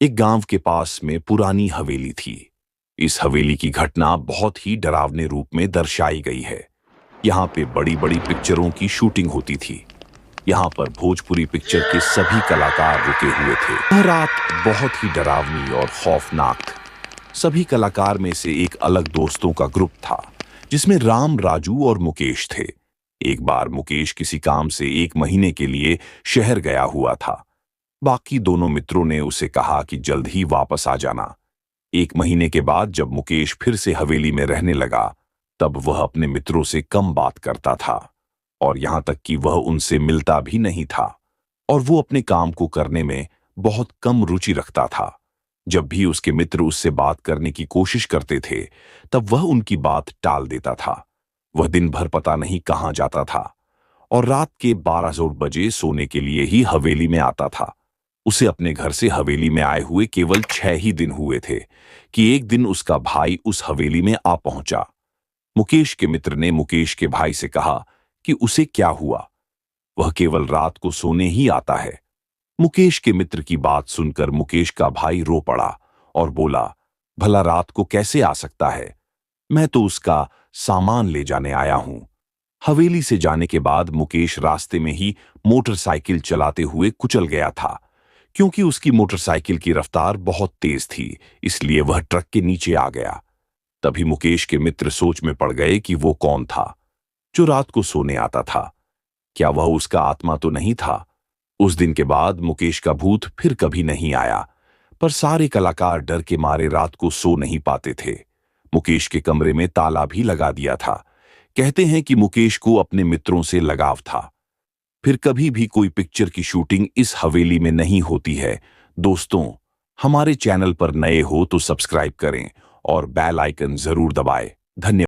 एक गांव के पास में पुरानी हवेली थी। इस हवेली की घटना बहुत ही डरावने रूप में दर्शाई गई है। यहाँ पे बड़ी बड़ी पिक्चरों की शूटिंग होती थी। यहाँ पर भोजपुरी पिक्चर के सभी कलाकार रुके हुए थे। वह रात बहुत ही डरावनी और खौफनाक थी। सभी कलाकार में से एक अलग दोस्तों का ग्रुप था, जिसमें राम, राजू और मुकेश थे। एक बार मुकेश किसी काम से 1 महीने के लिए शहर गया हुआ था। बाकी दोनों मित्रों ने उसे कहा कि जल्द ही वापस आ जाना। 1 महीने के बाद जब मुकेश फिर से हवेली में रहने लगा, तब वह अपने मित्रों से कम बात करता था और यहां तक कि वह उनसे मिलता भी नहीं था। और वो अपने काम को करने में बहुत कम रुचि रखता था। जब भी उसके मित्र उससे बात करने की कोशिश करते थे, तब वह उनकी बात टाल देता था। वह दिन भर पता नहीं कहां जाता था और रात के 12 बजे सोने के लिए ही हवेली में आता था। उसे अपने घर से हवेली में आए हुए केवल 6 ही दिन हुए थे कि एक दिन उसका भाई उस हवेली में आ पहुंचा। मुकेश के मित्र ने मुकेश के भाई से कहा कि उसे क्या हुआ, वह केवल रात को सोने ही आता है। मुकेश के मित्र की बात सुनकर मुकेश का भाई रो पड़ा और बोला, भला रात को कैसे आ सकता है? मैं तो उसका सामान ले जाने आया हूं। हवेली से जाने के बाद मुकेश रास्ते में ही मोटरसाइकिल चलाते हुए कुचल गया था। क्योंकि उसकी मोटरसाइकिल की रफ्तार बहुत तेज थी, इसलिए वह ट्रक के नीचे आ गया। तभी मुकेश के मित्र सोच में पड़ गए कि वो कौन था जो रात को सोने आता था। क्या वह उसका आत्मा तो नहीं था? उस दिन के बाद मुकेश का भूत फिर कभी नहीं आया, पर सारे कलाकार डर के मारे रात को सो नहीं पाते थे। मुकेश के कमरे में ताला भी लगा दिया था। कहते हैं कि मुकेश को अपने मित्रों से लगाव था। फिर कभी भी कोई पिक्चर की शूटिंग इस हवेली में नहीं होती है। दोस्तों, हमारे चैनल पर नए हो तो सब्सक्राइब करें और बेल आइकन जरूर दबाएं। धन्यवाद।